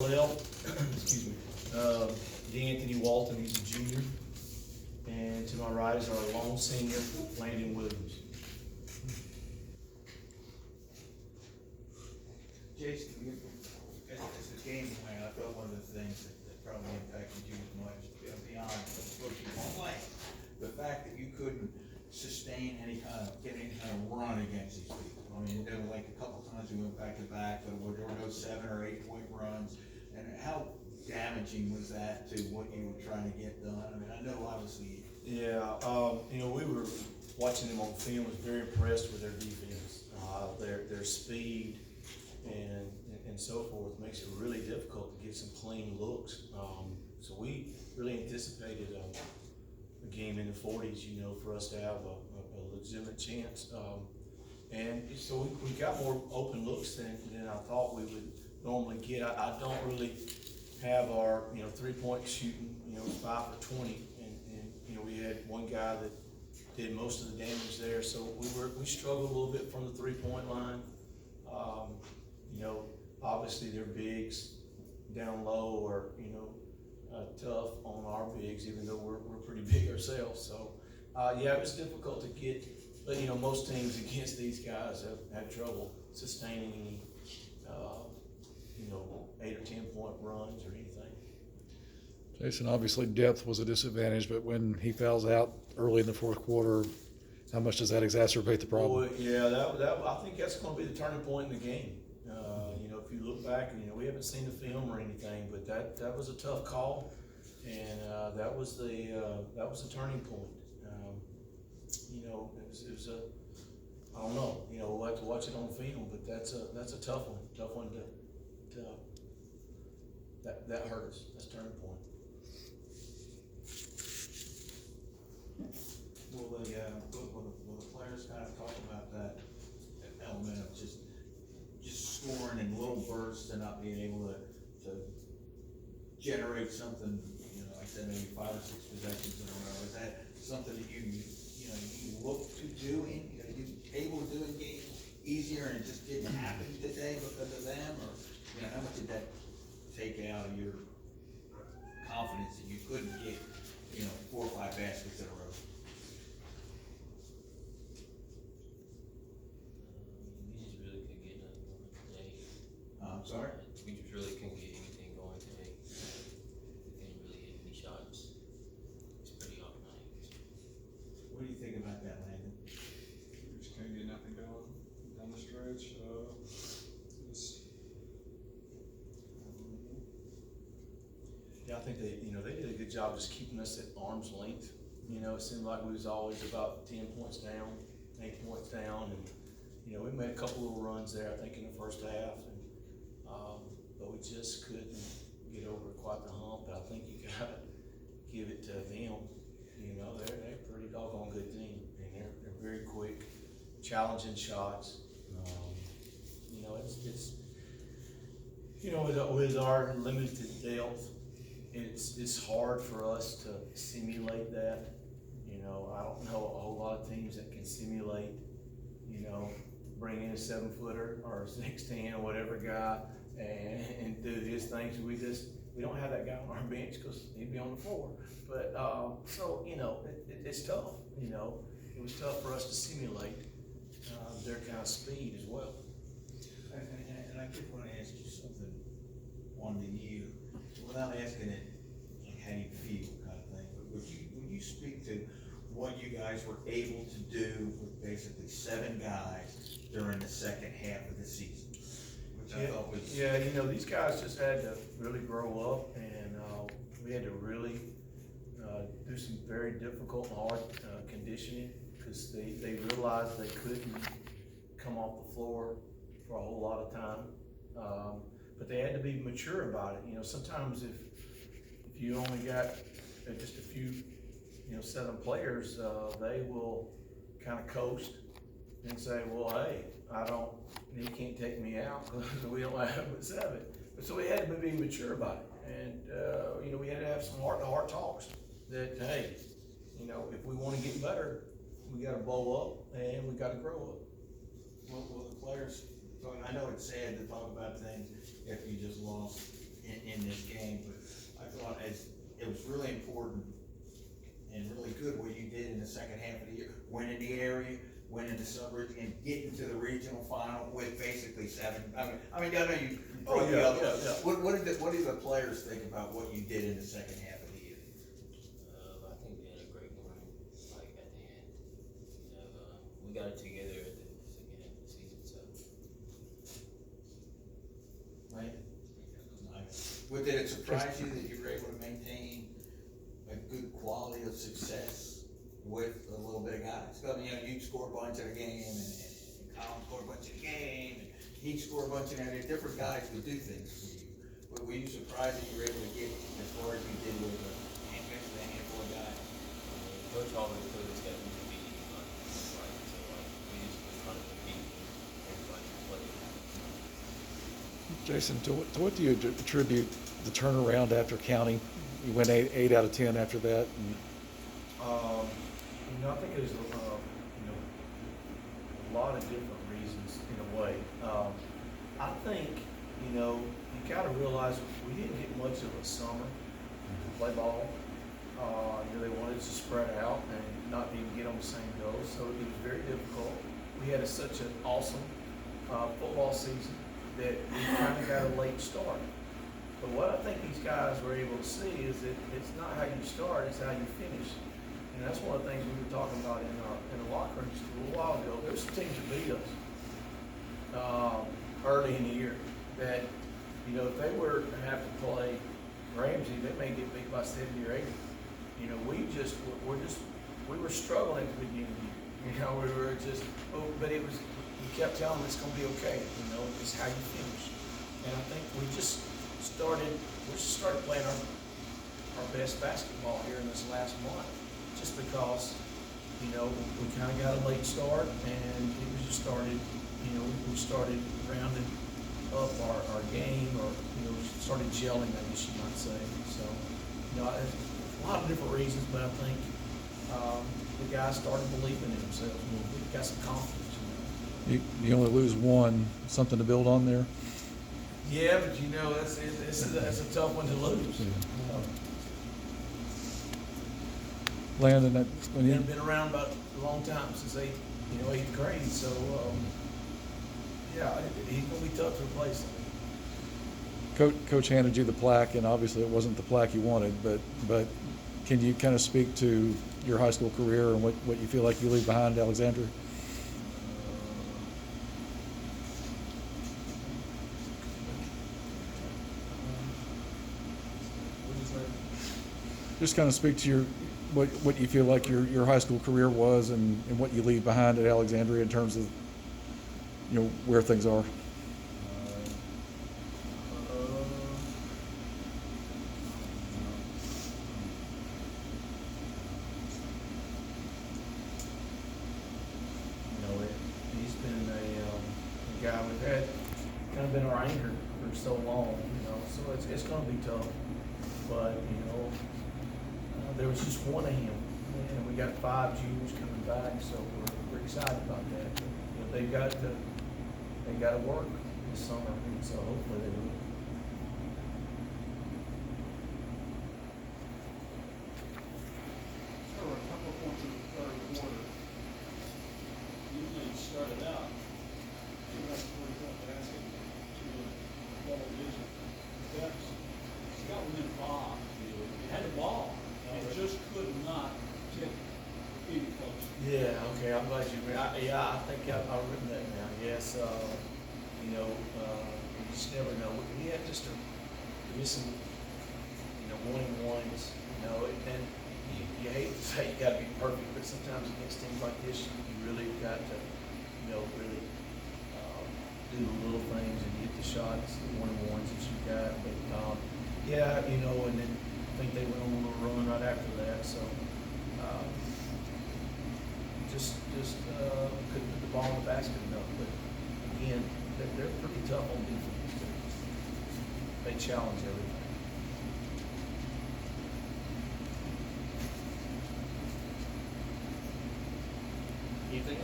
Well, excuse me, D'Anthony Walton, he's a junior. And to my right is our lone senior, Landon Williams. Jason, as a game plan, I thought one of the things that probably impacted you as much, beyond what you play, the fact that you couldn't sustain get any kind of run against these people. I mean, there were like a couple times we went back to back, but there were no 7 or 8 point runs. And how damaging was that to what you were trying to get done? I mean, I know obviously. Yeah, we were watching them on film, was very impressed with their defense, their speed and so forth. Makes it really difficult to get some clean looks. So we really anticipated a game in the 40s, for us to have a legitimate chance. And so we got more open looks than I thought we would normally get. I don't really have our 3-point shooting 5 for 20, and we had one guy that did most of the damage there. So we struggled a little bit from the 3-point line. Obviously their bigs down low are tough on our bigs, even though we're pretty big ourselves. So it was difficult to get. But most teams against these guys have trouble sustaining any 8 or 10 point runs or anything. Jason, obviously depth was a disadvantage, but when he fouls out early in the fourth quarter, how much does that exacerbate the problem? Well, yeah, that I think that's going to be the turning point in the game. If you look back, we haven't seen the film or anything, but that was a tough call, and that was the turning point. It was a, I don't know, we'll have to watch it on film, but that's a tough one to that hurt us. That's a turning point. Will the players kind of talk about that element of just scoring in little bursts and not being able to generate something, like I said, maybe 5 or 6 possessions in a row? Is that something that you look to do you able to do in games easier, and it just didn't happen today because of them? Or how much did that take out of your confidence that you couldn't get 4 or 5 baskets in a row? We just really couldn't get nothing going today. I'm sorry? We just really couldn't get anything going today. We couldn't really hit any shots. It's pretty off night. What do you think about that, Landon? We just can't get nothing going down the stretch. Yeah, I think they did a good job just keeping us at arm's length. It seemed like we was always about 10 points down, 8 points down, and we made a couple little runs there, I think, in the first half, and but we just couldn't get over quite the hump. But I think you gotta give it to them. They're a pretty doggone good team, and they're very quick, challenging shots. It's with our limited depth, it's hard for us to simulate that. I don't know a whole lot of teams that can simulate, bring in a 7-footer or a 6'10" or whatever guy and do his things. We don't have that guy on our bench because he'd be on the floor. But it's tough. It was tough for us to simulate their kind of speed as well. And I did want to ask you something on the year, without asking it how you feel kind of thing, but would you speak to what you guys were able to do with basically 7 guys during the second half of the season? Which I thought was... Yeah, these guys just had to really grow up, and we had to really do some very difficult and hard conditioning, because they realized they couldn't come off the floor for a whole lot of time. But they had to be mature about it. Sometimes if you only got just a few 7 players, they will kind of coast and say, well, hey, you can't take me out because we don't have but 7. So we had to be mature about it, and we had to have some heart-to-heart talks that, hey, if we want to get better, we got to blow up and we got to grow up. Well, the players, I know it's sad to talk about things if you just lost in second half of the year, winning the area, winning the suburbs, and getting to the regional final with basically 7. I mean, I know you. Oh, brought the yeah, other- yeah. What do the players think about what you did in the second half of the year? I think we had a great morning, like at the end. We got it together at the second half of the season, so. Right. What, did it surprise you that you were able to maintain a good quality of success with a little bit of guys? Because, you know, you'd score a bunch in a game, and Colin scored a bunch in a game, and he'd score a bunch in a game. Different guys would do things for you. But were you surprised that you were able to get as far as you did with a handful of guys? Coach always told us that we could be like, so like, we just was trying to compete with everybody playing. Jason, to what do you attribute the turnaround after county? You went 8 out of 10 after that. And I think there's a lot of different reasons in a way. I think, you gotta realize we didn't get much of a summer to play ball. They wanted us to spread out and not even get on the same goals, so it was very difficult. We had such an awesome football season that we kind of got a late start. But what I think these guys were able to see is that it's not how you start, it's how you finish. And that's one of the things we were talking about in the locker room just a little while ago. There's some teams that beat us early in the year that, if they were to have to play Ramsay, they may get beat by 70 or 80. We were struggling at the beginning of the year. We were just, but we kept telling them it's going to be okay. It's how you finish. And I think we just started playing our best basketball here in this last month, just because, we kind of got a late start, and it was just started, we started rounding up our game, or, started gelling, I guess you might say. So, a lot of different reasons, but I think the guys started believing in themselves. We got some confidence. you only lose one, something to build on there? Yeah, but that's a tough one to lose. Landon, when you, Been around about a long time, since eighth grade, so, yeah, he's gonna be tough to replace. Coach handed you the plaque, and obviously it wasn't the plaque you wanted, but can you kind of speak to your high school career and what you feel like you leave behind at Alexandria? Just kind of speak to what you feel like your high school career was, and what you leave behind at Alexandria in terms of where things are. He's been a guy we've had, kind of been our anchor for so long, so it's gonna be tough. But, there was just one of him, and we got 5 juniors coming back, so we're excited about that. But, they've got to work this summer, and so hopefully they will. There were a couple of points in the third quarter. Usually it started out, you have to work up basket to a double digit deficit. Scott was in ball, you had the ball, and just could not get any closer. Yeah, okay, I'm glad you, I think I've written that down, yes, you just never know. We had just missing, 1-on-1s, and you hate to say you gotta be perfect, but sometimes against teams like this, you really got to, really, do the little things and get the shots, the 1-on-1s that you got, but, yeah, and then I think they went on a little run right after that, so, couldn't put the ball in the basket enough, but again, they're pretty tough on defense too. They challenge everything. Anything